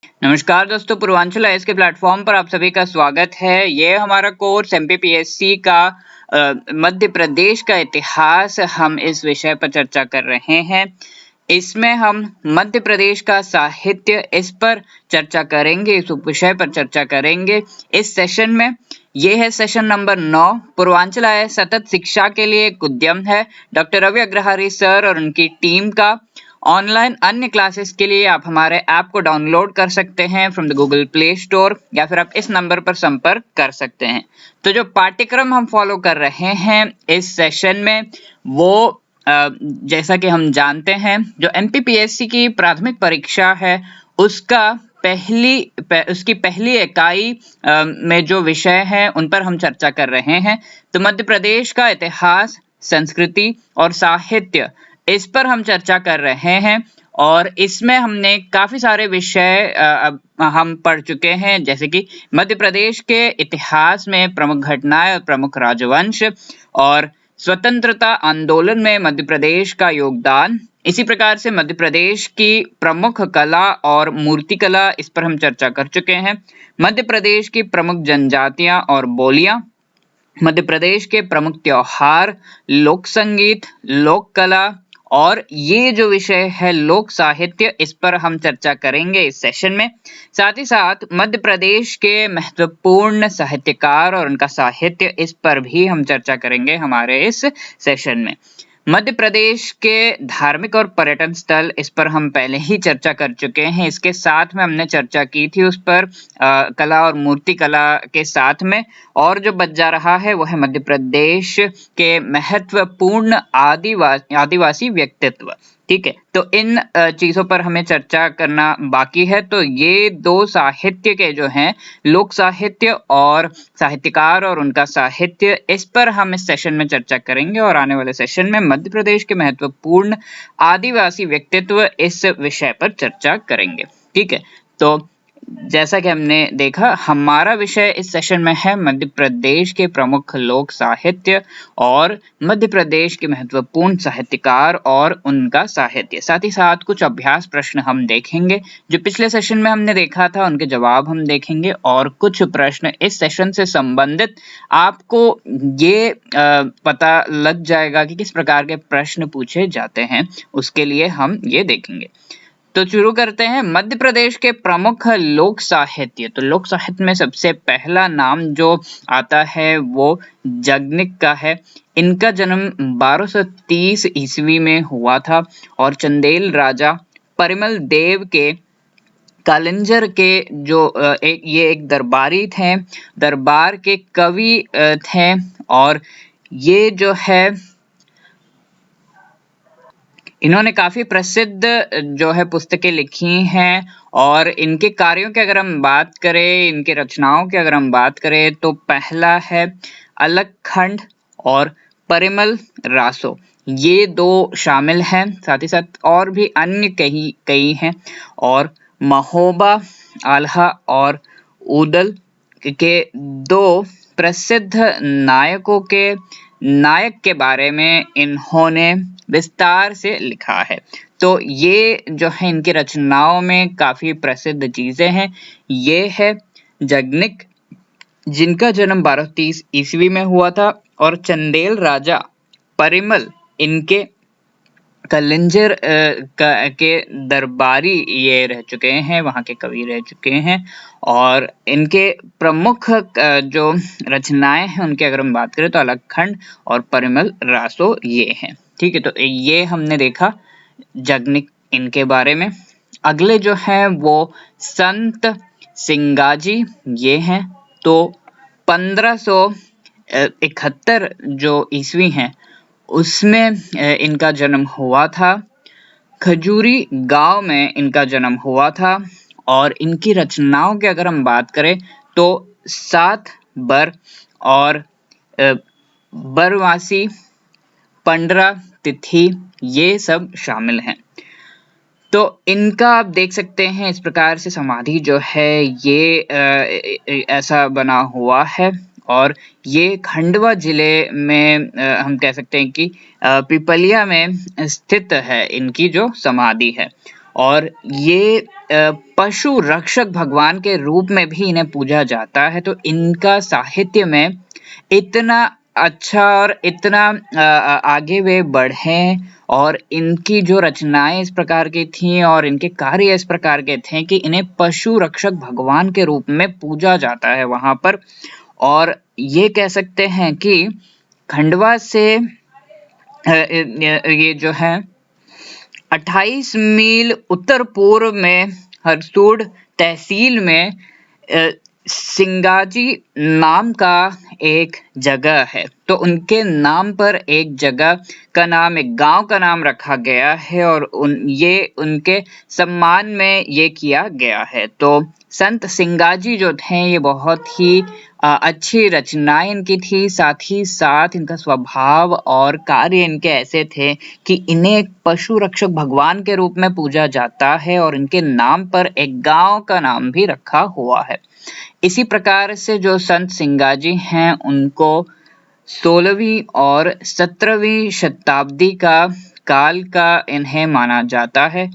नमस्कार दोस्तों, पूर्वांचल आईएएस के प्लेटफॉर्म पर आप सभी का स्वागत है। ये हमारा कोर्स एमपीपीएससी का मध्य प्रदेश का इतिहास हम इस विषय पर चर्चा कर रहे हैं। इसमें हम मध्य प्रदेश का साहित्य इस पर चर्चा करेंगे, इस विषय पर चर्चा करेंगे इस सेशन में। ये है सेशन नंबर 9। पूर्वांचल आईएएस सतत शिक्षा के लिए एक उद्यम है। डॉक्टर रवि अग्रहारी सर और उनकी टीम का ऑनलाइन अन्य क्लासेस के लिए आप हमारे ऐप को डाउनलोड कर सकते हैं from the Google play store, या फिर आप इस नंबर पर संपर्क कर सकते हैं। तो जो पाठ्यक्रम हम फॉलो कर रहे हैं इस सेशन में वो जैसा कि हम जानते हैं, जो एमपीपीएससी की प्राथमिक परीक्षा है उसका उसकी पहली इकाई में जो विषय है उन पर हम चर्चा कर रहे हैं। तो मध्य प्रदेश का इतिहास, संस्कृति और साहित्य, इस पर हम चर्चा कर रहे हैं और इसमें हमने काफी सारे विषय हम पढ़ चुके हैं, जैसे कि मध्य प्रदेश के इतिहास में प्रमुख घटनाएं और प्रमुख राजवंश और स्वतंत्रता आंदोलन में मध्य प्रदेश का योगदान। इसी प्रकार से मध्य प्रदेश की प्रमुख कला और मूर्ति कला, इस पर हम चर्चा कर चुके हैं। मध्य प्रदेश की प्रमुख जनजातियां और बोलियां, मध्य प्रदेश के प्रमुख त्योहार, लोक संगीत, लोक कला और ये जो विषय है लोक साहित्य, इस पर हम चर्चा करेंगे इस सेशन में। साथ ही साथ मध्य प्रदेश के महत्वपूर्ण साहित्यकार और उनका साहित्य, इस पर भी हम चर्चा करेंगे हमारे इस सेशन में। मध्य प्रदेश के धार्मिक और पर्यटन स्थल, इस पर हम पहले ही चर्चा कर चुके हैं। इसके साथ में हमने चर्चा की थी उस पर कला और मूर्ति कला के साथ में। और जो बच जा रहा है वो है मध्य प्रदेश के महत्वपूर्ण आदिवासी व्यक्तित्व। ठीक है, तो इन चीजों पर हमें चर्चा करना बाकी है। तो ये दो साहित्य के जो हैं, लोक साहित्य और साहित्यकार और उनका साहित्य, इस पर हम इस सेशन में चर्चा करेंगे और आने वाले सेशन में मध्य प्रदेश के महत्वपूर्ण आदिवासी व्यक्तित्व, इस विषय पर चर्चा करेंगे। ठीक है, तो जैसा कि हमने देखा, हमारा विषय इस सेशन में है मध्य प्रदेश के प्रमुख लोक साहित्य और मध्य प्रदेश के महत्वपूर्ण साहित्यकार और उनका साहित्य। साथ ही साथ कुछ अभ्यास प्रश्न हम देखेंगे जो पिछले सेशन में हमने देखा था, उनके जवाब हम देखेंगे और कुछ प्रश्न इस सेशन से संबंधित आपको ये पता लग जाएगा कि किस प्रकार के प्रश्न पूछे जाते हैं, उसके लिए हम ये देखेंगे। तो शुरू करते हैं। मध्य प्रदेश के प्रमुख लोक साहित्य, तो लोक साहित्य में सबसे पहला नाम जो आता है वो जगनिक का है। इनका जन्म 1230 ईस्वी में हुआ था और चंदेल राजा परिमल देव के कालिंजर के जो एक दरबारी थे, दरबार के कवि थे। और ये जो है, इन्होंने काफी प्रसिद्ध जो है पुस्तकें लिखी हैं और इनके कार्यों की अगर हम बात करें, इनके रचनाओं की अगर हम बात करें, तो पहला है अलखंड और परिमल रासो, ये दो शामिल हैं। साथ ही साथ और भी अन्य कई हैं। और महोबा, आल्हा और उदल के दो प्रसिद्ध नायकों के नायक के बारे में इन्होंने विस्तार से लिखा है। तो ये जो है इनकी रचनाओं में काफी प्रसिद्ध चीजें हैं। ये है जगनिक, जिनका जन्म 1230 ईस्वी में हुआ था और चंदेल राजा परिमल इनके कलिंजर के दरबारी ये रह चुके हैं, वहाँ के कवि रह चुके हैं। और इनके प्रमुख जो रचनाएं हैं उनकी अगर हम बात करें तो अलखंड और परिमल रासो ये हैं। ठीक है, तो ये हमने देखा जगनिक इनके बारे में। अगले जो हैं वो संत सिंगाजी ये हैं। तो 1571 जो ईस्वी हैं उसमें इनका जन्म हुआ था। खजूरी गांव में इनका जन्म हुआ था। और इनकी रचनाओं की अगर हम बात करें तो सात बर और बरवासी, पंडरा तिथि, ये सब शामिल हैं। तो इनका आप देख सकते हैं इस प्रकार से समाधि जो है ये ऐसा बना हुआ है और ये खंडवा जिले में हम कह सकते हैं कि पिपलिया में स्थित है इनकी जो समाधि है। और ये पशु रक्षक भगवान के रूप में भी इन्हें पूजा जाता है। तो इनका साहित्य में इतना अच्छा और इतना आगे वे बढ़े और इनकी जो रचनाएं इस प्रकार की थीं और इनके कार्य इस प्रकार के थे कि इन्हें पशु रक्षक भगवान के रूप में पूजा जाता है वहां पर। और ये कह सकते हैं कि खंडवा से ये जो है 28 मील उत्तर पूर्व में हरसूद तहसील में सिंगाजी नाम का एक जगह है। तो उनके नाम पर एक जगह का नाम, एक गांव का नाम रखा गया है और ये उनके सम्मान में ये किया गया है। तो संत सिंगाजी जो थे ये बहुत ही अच्छी रचनाएं इनकी थी, साथ ही साथ इनका स्वभाव और कार्य इनके ऐसे थे कि इन्हें पशु रक्षक भगवान के रूप में पूजा जाता है और इनके नाम पर एक गांव का नाम भी रखा हुआ है। इसी प्रकार से जो संत सिंगाजी हैं उनको 16वीं और 17वीं शताब्दी का काल का इन्हें माना जाता है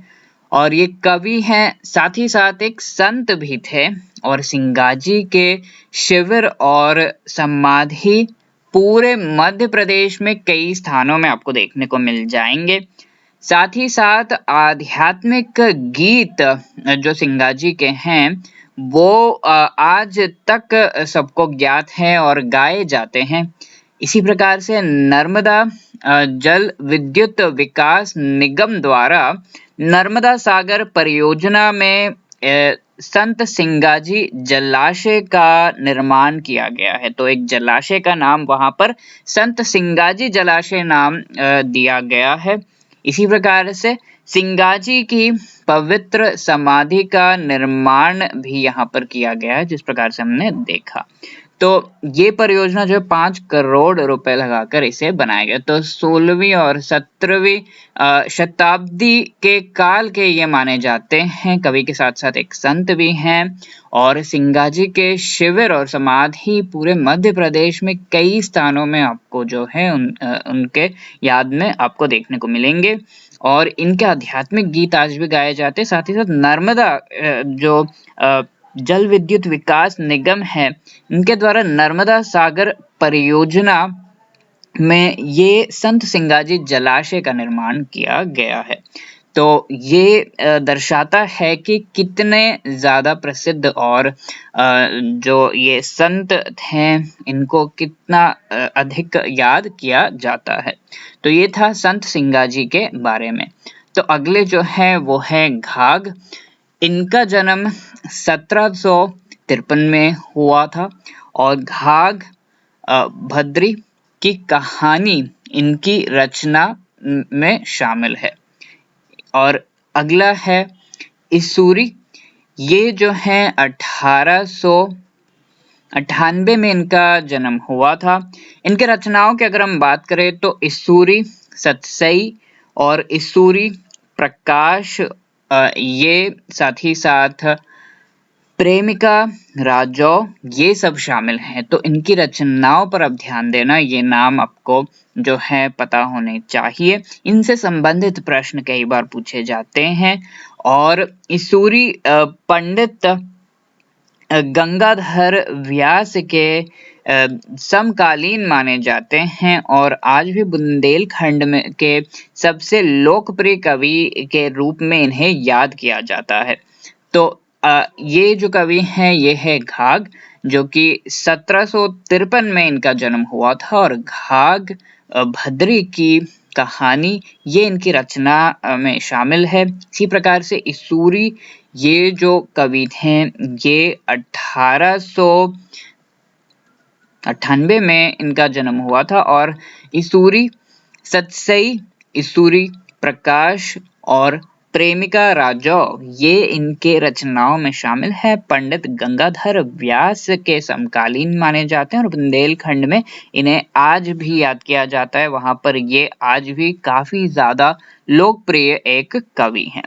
और ये कवि हैं, साथ ही साथ एक संत भी थे। और सिंगाजी के शिविर और समाधि पूरे मध्य प्रदेश में कई स्थानों में आपको देखने को मिल जाएंगे। साथ ही साथ आध्यात्मिक गीत जो सिंगाजी के हैं वो आज तक सबको ज्ञात है और गाए जाते हैं। इसी प्रकार से नर्मदा जल विद्युत विकास निगम द्वारा नर्मदा सागर परियोजना में संत सिंगाजी जलाशय का निर्माण किया गया है। तो एक जलाशय का नाम वहां पर संत सिंगाजी जलाशय नाम दिया गया है। इसी प्रकार से सिंगाजी की पवित्र समाधि का निर्माण भी यहाँ पर किया गया है, जिस प्रकार से हमने देखा। तो ये परियोजना जो 5 करोड़ रुपए लगाकर इसे बनाया गया। तो 16वीं और 17वीं शताब्दी के काल के ये माने जाते हैं। कवि के साथ साथ एक संत भी हैं और सिंगाजी के शिविर और समाधि पूरे मध्य प्रदेश में कई स्थानों में आपको जो है उनके याद में आपको देखने को मिलेंगे और इनके आध्यात्मिक गीत आज भी गाए जाते हैं। साथ ही साथ नर्मदा जो जल विद्युत विकास निगम है इनके द्वारा नर्मदा सागर परियोजना में ये संत सिंगाजी जलाशय का निर्माण किया गया है। तो ये दर्शाता है कि कितने ज्यादा प्रसिद्ध और जो ये संत थे इनको कितना अधिक याद किया जाता है। तो ये था संत सिंगाजी के बारे में। तो अगले जो है वो है घाघ। इनका जन्म 1753 में हुआ था और घाघ भद्री की कहानी इनकी रचना में शामिल है। और अगला है इसूरी। ये जो है 1898 में इनका जन्म हुआ था। इनके रचनाओं की अगर हम बात करें तो इसूरी सतसई और इसूरी प्रकाश, ये साथ ही साथ प्रेमिका राजौ ये सब शामिल हैं। तो इनकी रचनाओं पर अब ध्यान देना, ये नाम आपको जो है पता होने चाहिए। इनसे संबंधित प्रश्न कई बार पूछे जाते हैं। और इसूरी पंडित गंगाधर व्यास के समकालीन माने जाते हैं और आज भी बुंदेलखंड में के सबसे लोकप्रिय कवि के रूप में इन्हें याद किया जाता है। तो ये जो कवि हैं ये है घाघ, जो कि 1753 में इनका जन्म हुआ था और घाघ भद्री की कहानी ये इनकी रचना में शामिल है। इसी प्रकार से इसूरी ये जो कवि थे ये 1898 में इनका जन्म हुआ था और इसूरी सतसई, इसूरी प्रकाश और प्रेमिका राजौ ये इनके रचनाओं में शामिल है। पंडित गंगाधर व्यास के समकालीन माने जाते हैं और बुंदेलखंड में इन्हें आज भी याद किया जाता है। वहां पर ये आज भी काफी ज्यादा लोकप्रिय एक कवि हैं।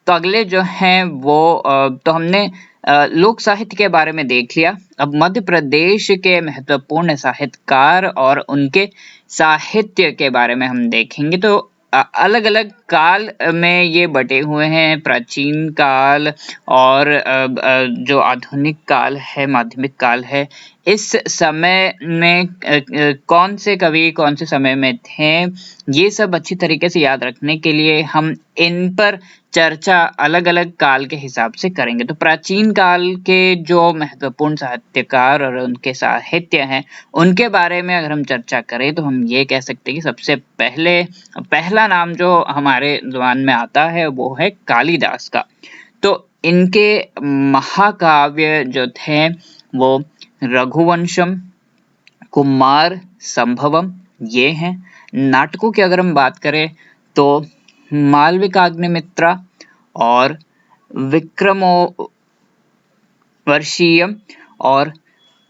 तो अगले जो हैं वो तो हमने लोक साहित्य के बारे में देख लिया। अब मध्य प्रदेश के महत्वपूर्ण साहित्यकार और उनके साहित्य के बारे में हम देखेंगे। तो अलग अलग काल में ये बटे हुए हैं, प्राचीन काल और जो आधुनिक काल है, माध्यमिक काल है। इस समय में कौन से कवि कौन से समय में थे, ये सब अच्छी तरीके से याद रखने के लिए हम इन पर चर्चा अलग-अलग काल के हिसाब से करेंगे। तो प्राचीन काल के जो महत्वपूर्ण साहित्यकार और उनके साहित्य हैं, उनके बारे में अगर हम चर्चा करें तो हम ये कह सकते हैं कि सबसे पहला नाम जो हमारे ज़ुबान में आता है वो है कालिदास का। तो इनके महाकाव्य जो थे वो रघुवंशम, कुमार संभवम ये हैं। नाटकों की अगर हम बात करें तो मालविकाग्निमित्रा और विक्रमोर्वशीयम और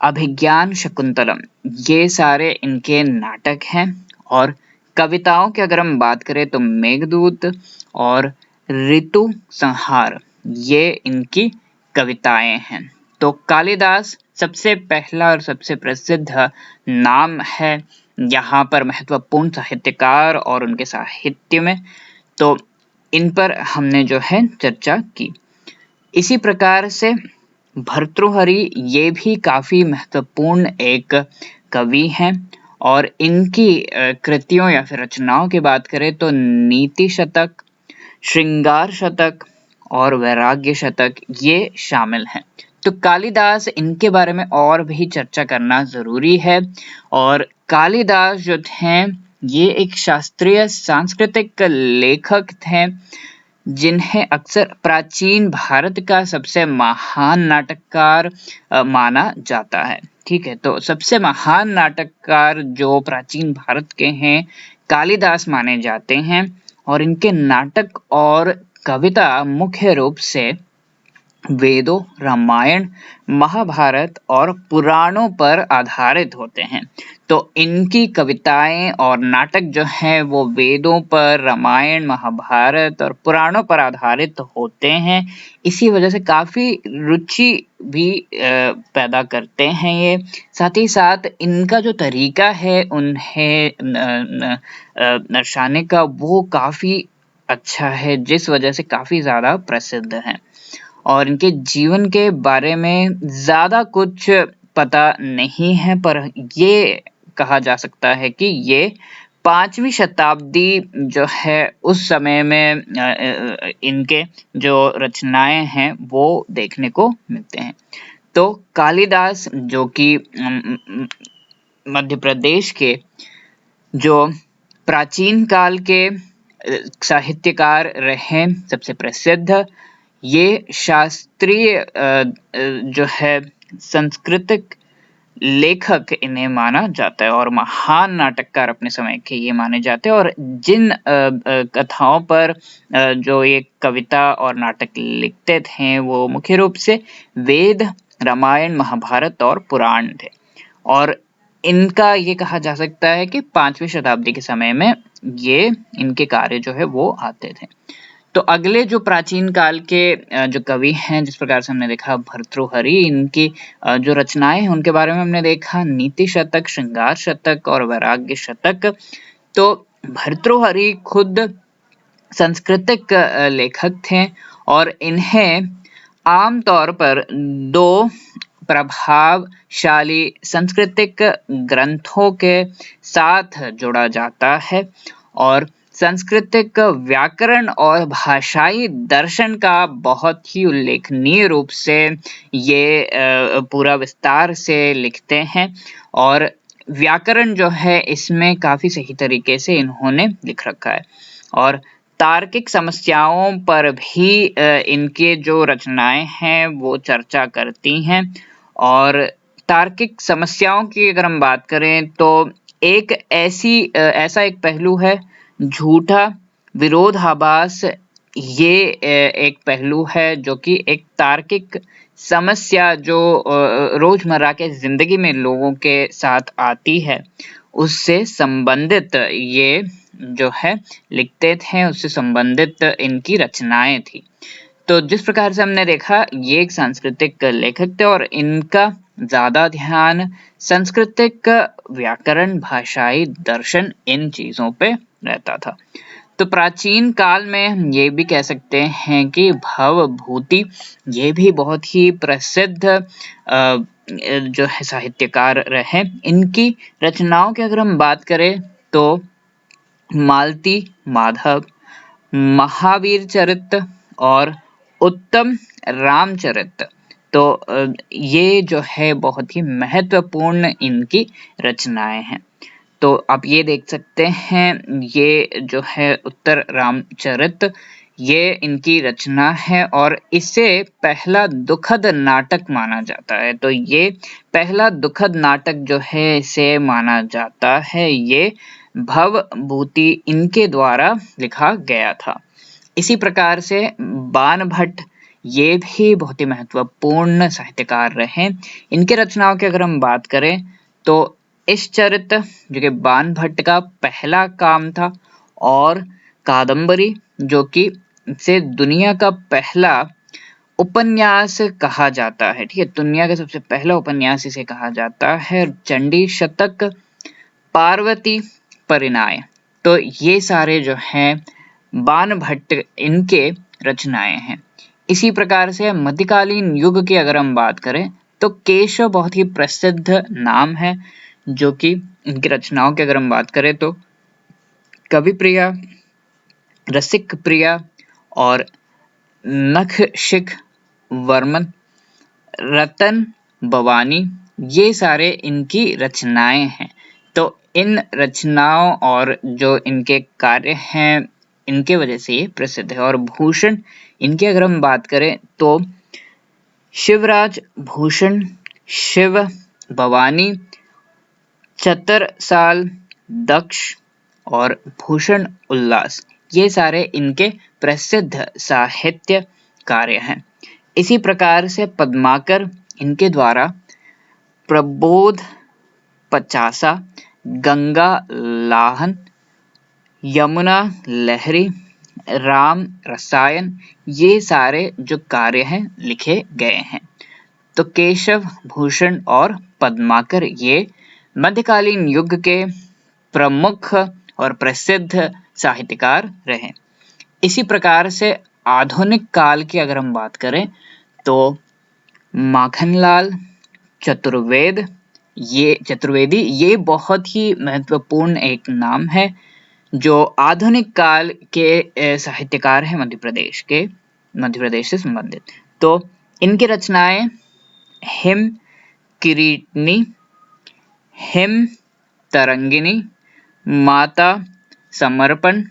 अभिज्ञान शकुंतलम, ये सारे इनके नाटक हैं। और कविताओं की अगर हम बात करें तो मेघदूत और ऋतु संहार, ये इनकी कविताएं हैं। तो कालिदास सबसे पहला और सबसे प्रसिद्ध नाम है यहाँ पर महत्वपूर्ण साहित्यकार और उनके साहित्य में, तो इन पर हमने जो है चर्चा की। इसी प्रकार से भर्तृहरि ये भी काफी महत्वपूर्ण एक कवि हैं और इनकी कृतियों या फिर रचनाओं की बात करें तो नीति शतक, श्रृंगार शतक और वैराग्य शतक ये शामिल हैं। तो कालिदास, इनके बारे में और भी चर्चा करना जरूरी है। और कालिदास जो थे ये एक शास्त्रीय सांस्कृतिक लेखक थे जिन्हें अक्सर प्राचीन भारत का सबसे महान नाटककार माना जाता है। ठीक है, तो सबसे महान नाटककार जो प्राचीन भारत के हैं कालिदास माने जाते हैं और इनके नाटक और कविता मुख्य रूप से वेदों, रामायण, महाभारत और पुराणों पर आधारित होते हैं। तो इनकी कविताएं और नाटक जो हैं वो वेदों पर, रामायण, महाभारत और पुराणों पर आधारित होते हैं। इसी वजह से काफी रुचि भी पैदा करते हैं ये। साथ ही साथ इनका जो तरीका है उन्हें दर्शाने का वो काफी अच्छा है, जिस वजह से काफी ज्यादा प्रसिद्ध हैं। और इनके जीवन के बारे में ज्यादा कुछ पता नहीं है, पर ये कहा जा सकता है कि ये 5वीं शताब्दी जो है उस समय में इनके जो रचनाएं हैं वो देखने को मिलते हैं। तो कालिदास जो कि मध्य प्रदेश के जो प्राचीन काल के साहित्यकार रहे, सबसे प्रसिद्ध, ये शास्त्रीय जो है सांस्कृतिक लेखक इन्हें माना जाता है और महान नाटककार अपने समय के ये माने जाते हैं। और जिन कथाओं पर जो ये कविता और नाटक लिखते थे वो मुख्य रूप से वेद, रामायण, महाभारत और पुराण थे। और इनका ये कहा जा सकता है कि 5वीं शताब्दी के समय में ये इनके कार्य जो है वो आते थे। तो अगले जो प्राचीन काल के जो कवि हैं, जिस प्रकार से हमने देखा भर्तृहरि, इनकी जो रचनाएं हैं उनके बारे में हमने देखा नीति शतक, श्रृंगार शतक और वैराग्य शतक। तो भर्तृहरि खुद सांस्कृतिक लेखक थे और इन्हें आमतौर पर 2 प्रभावशाली सांस्कृतिक ग्रंथों के साथ जोड़ा जाता है और सांस्कृतिक व्याकरण और भाषाई दर्शन का बहुत ही उल्लेखनीय रूप से ये पूरा विस्तार से लिखते हैं। और व्याकरण जो है इसमें काफी सही तरीके से इन्होंने लिख रखा है और तार्किक समस्याओं पर भी इनके जो रचनाएं हैं वो चर्चा करती हैं। और तार्किक समस्याओं की अगर हम बात करें तो एक ऐसा एक पहलू है झूठा विरोधाभास, ये एक पहलू है जो कि एक तार्किक समस्या जो रोजमर्रा के जिंदगी में लोगों के साथ आती है उससे संबंधित ये जो है लिखते थे, उससे संबंधित इनकी रचनाएं थी। तो जिस प्रकार से हमने देखा ये एक सांस्कृतिक लेखक थे और इनका ज्यादा ध्यान सांस्कृतिक व्याकरण, भाषाई दर्शन, इन चीजों पे रहता था। तो प्राचीन काल में हम ये भी कह सकते हैं कि भवभूति ये भी बहुत ही प्रसिद्ध जो है साहित्यकार रहे। इनकी रचनाओं की अगर हम बात करें तो मालती माधव, महावीर चरित और उत्तम रामचरित, तो ये जो है बहुत ही महत्वपूर्ण इनकी रचनाएं हैं। तो आप ये देख सकते हैं, ये जो है उत्तर रामचरित, ये इनकी रचना है और इसे पहला दुखद नाटक माना जाता है। तो ये पहला दुखद नाटक जो है इसे माना जाता है, ये भवभूति इनके द्वारा लिखा गया था। इसी प्रकार से बाण भट्ट ये भी बहुत ही महत्वपूर्ण साहित्यकार रहे। इनके रचनाओं की अगर हम बात करें तो इस चरित जो कि बाण भट्ट का पहला काम था, और कादंबरी जो कि इसे दुनिया का पहला उपन्यास कहा जाता है। ठीक है, दुनिया का सबसे पहला उपन्यास इसे कहा जाता है। चंडी शतक, पार्वती परिणय, तो ये सारे जो हैं बाण भट्ट इनके रचनाएं हैं। इसी प्रकार से मध्यकालीन युग की अगर हम बात करें तो केशव बहुत ही प्रसिद्ध नाम है, जो कि इनकी रचनाओं की अगर हम बात करें तो कवि प्रिया, रसिक प्रिया और नखशिख वर्मन, रतन भवानी, ये सारे इनकी रचनाएं हैं। तो इन रचनाओं और जो इनके कार्य हैं, इनके वजह से ये प्रसिद्ध है। और भूषण इनकी अगर हम बात करें तो शिवराज भूषण, शिव भवानी, चतरसाल, दक्ष और भूषण उल्लास, ये सारे इनके प्रसिद्ध साहित्य कार्य हैं। इसी प्रकार से पद्माकर, इनके द्वारा प्रबोध पचासा, गंगा लाहन, यमुना लहरी, राम रसायन, ये सारे जो कार्य हैं लिखे गए हैं। तो केशव, भूषण और पद्माकर ये मध्यकालीन युग के प्रमुख और प्रसिद्ध साहित्यकार रहे। इसी प्रकार से आधुनिक काल की अगर हम बात करें तो माखनलाल चतुर्वेदी ये बहुत ही महत्वपूर्ण एक नाम है, जो आधुनिक काल के साहित्यकार हैं मध्य प्रदेश से संबंधित। तो इनकी रचनाएं हिम किरीटनी, हिम तरंगिनी, माता समर्पण,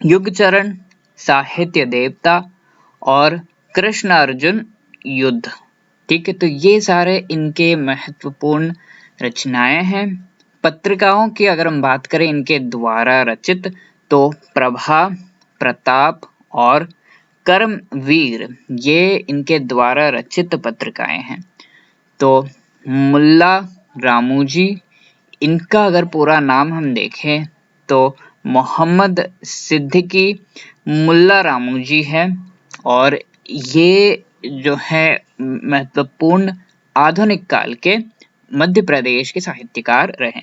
युगचरण, साहित्य देवता और कृष्ण अर्जुन युद्ध। ठीक है, तो ये सारे इनके महत्वपूर्ण रचनाएं हैं। पत्रिकाओं की अगर हम बात करें इनके द्वारा रचित, तो प्रभा, प्रताप और कर्मवीर, ये इनके द्वारा रचित पत्रिकाएं हैं। तो मुल्ला रामूजी, इनका अगर पूरा नाम हम देखें तो मोहम्मद सिद्दीकी मुल्ला रामूजी है, और ये जो है महत्वपूर्ण आधुनिक काल के मध्य प्रदेश के साहित्यकार रहे।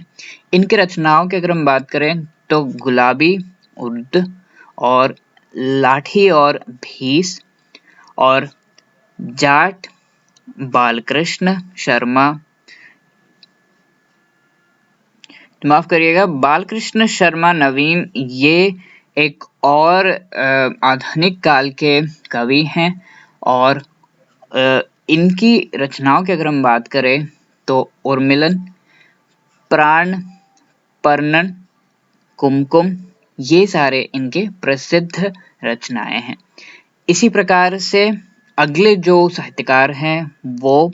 इनके रचनाओं की अगर हम बात करें तो गुलाबी उर्द और लाठी और भीस और जाट, बालकृष्ण शर्मा, माफ करिएगा, बालकृष्ण शर्मा नवीन, ये एक और आधुनिक काल के कवि हैं। और इनकी रचनाओं की अगर हम बात करें तो उर्मिलन, प्राण, पर्णन, कुमकुम, ये सारे इनके प्रसिद्ध रचनाएं हैं। इसी प्रकार से अगले जो साहित्यकार हैं वो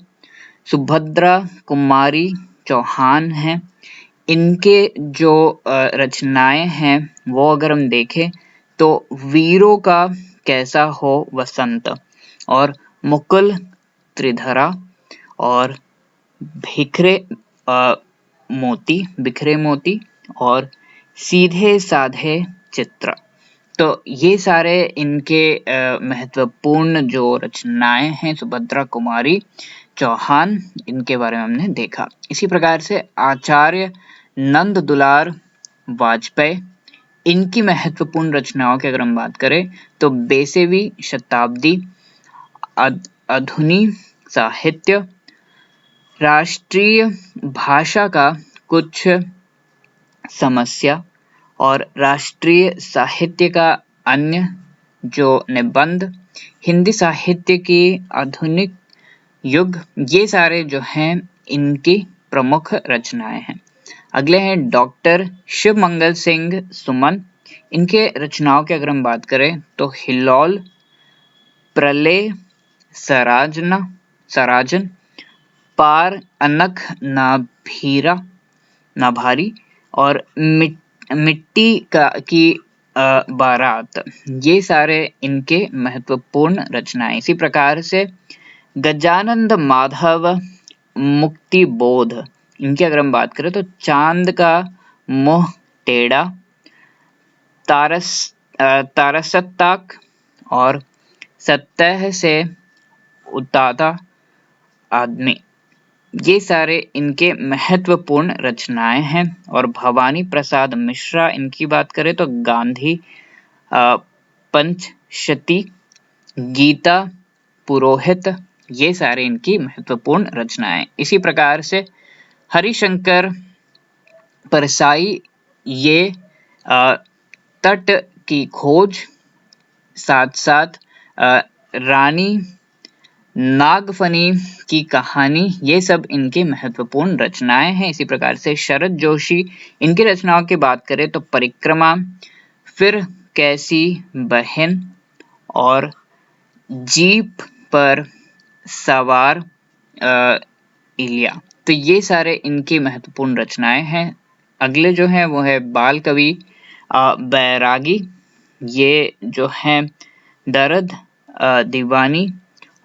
सुभद्रा कुमारी चौहान हैं। इनके जो रचनाएं हैं वो अगर हम देखें तो वीरों का कैसा हो वसंत और मुकुल त्रिधरा और बिखरे मोती और सीधे साधे चित्र, तो ये सारे इनके महत्वपूर्ण जो रचनाएं हैं सुभद्रा कुमारी चौहान, इनके बारे में हमने देखा। इसी प्रकार से आचार्य नंद दुलार वाजपेयी, इनकी महत्वपूर्ण रचनाओं की अगर हम बात करें तो 20वीं शताब्दी, आधुनिक साहित्य, राष्ट्रीय भाषा का कुछ समस्या और राष्ट्रीय साहित्य का अन्य जो निबंध, हिंदी साहित्य की आधुनिक युग, ये सारे जो हैं इनकी प्रमुख रचनाएं हैं। अगले हैं डॉक्टर शिव मंगल सिंह सुमन। इनके रचनाओं की अगर हम बात करें तो हिल्लोल, प्रलय, सराजन, पार अनख नाभारी और मिट्टी की बारात, ये सारे इनके महत्वपूर्ण रचनाएं। इसी प्रकार से गजानंद माधव मुक्तिबोध, इनकी अगर हम बात करें तो चांद का मुंह टेढ़ा, तारसत्ताक और सतह से उतारा आदमी, ये सारे इनके महत्वपूर्ण रचनाएं हैं। और भवानी प्रसाद मिश्रा, इनकी बात करें तो गांधी पंचशती, गीता पुरोहित, ये सारे इनकी महत्वपूर्ण रचनाएं। इसी प्रकार से हरिशंकर परसाई, ये तट की खोज, साथ साथ रानी नागफनी की कहानी, ये सब इनके महत्वपूर्ण रचनाएं हैं। इसी प्रकार से शरद जोशी, इनकी रचनाओं की बात करें तो परिक्रमा, फिर कैसी बहन और जीप पर सवार इलिया, तो ये सारे इनकी महत्वपूर्ण रचनाएं हैं। अगले जो हैं वो है बाल कवि बैरागी, ये जो हैं दर्द दीवानी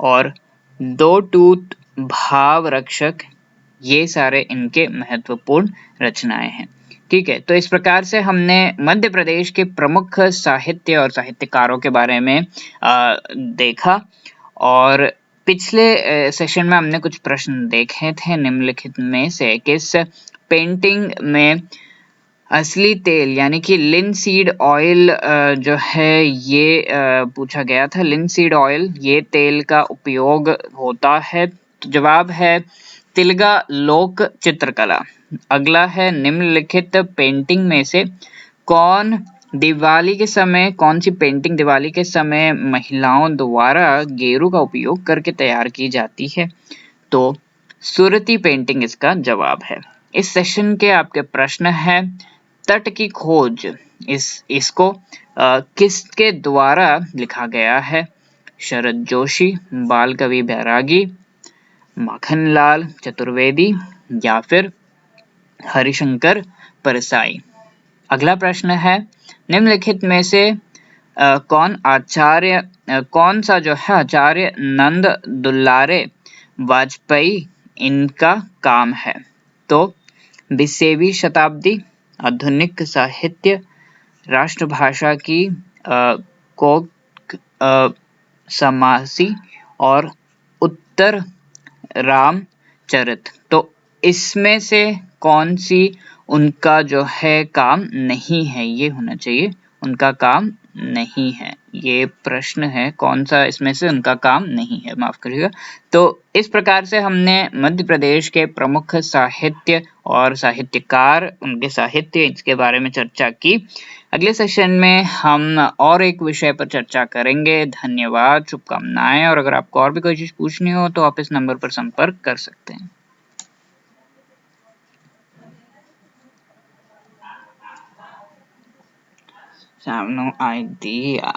और दो टूट भाव रक्षक, ये सारे इनके महत्वपूर्ण रचनाएं हैं। ठीक है, तो इस प्रकार से हमने मध्य प्रदेश के प्रमुख साहित्य और साहित्यकारों के बारे में देखा। और पिछले सेशन में हमने कुछ प्रश्न देखे थे निम्नलिखित में से किस पेंटिंग में असली तेल यानी कि लिनसीड ऑयल जो है ये पूछा गया था। लिनसीड ऑयल, ये तेल का उपयोग होता है। तो जवाब है तिलगा लोक चित्रकला। अगला है निम्नलिखित पेंटिंग में से कौन सी पेंटिंग दिवाली के समय महिलाओं द्वारा गेरू का उपयोग करके तैयार की जाती है? तो सुरती पेंटिंग इसका जवाब है। इस सेशन के आपके प्रश्न है तट की खोज, इसको किसके द्वारा लिखा गया है? शरद जोशी, बाल कवि बैरागी, माखनलाल चतुर्वेदी या फिर हरिशंकर परसाई। अगला प्रश्न है निम्नलिखित में से कौन सा जो है आचार्य नंद दुलारे वाजपेयी इनका काम है? तो 20वीं शताब्दी, आधुनिक साहित्य, राष्ट्रभाषा की कोक समासी और उत्तर रामचरित। तो इसमें से कौन सी उनका जो है काम नहीं है? ये होना चाहिए उनका काम नहीं है। ये प्रश्न है कौन सा इसमें से उनका काम नहीं है, माफ करिएगा। तो इस प्रकार से हमने मध्य प्रदेश के प्रमुख साहित्य और साहित्यकार, उनके साहित्य, इसके बारे में चर्चा की। अगले सेशन में हम और एक विषय पर चर्चा करेंगे। धन्यवाद, शुभकामनाएं। और अगर आपको और भी कोई चीज पूछनी हो तो आप इस नंबर पर संपर्क कर सकते हैं। सामने आइडिया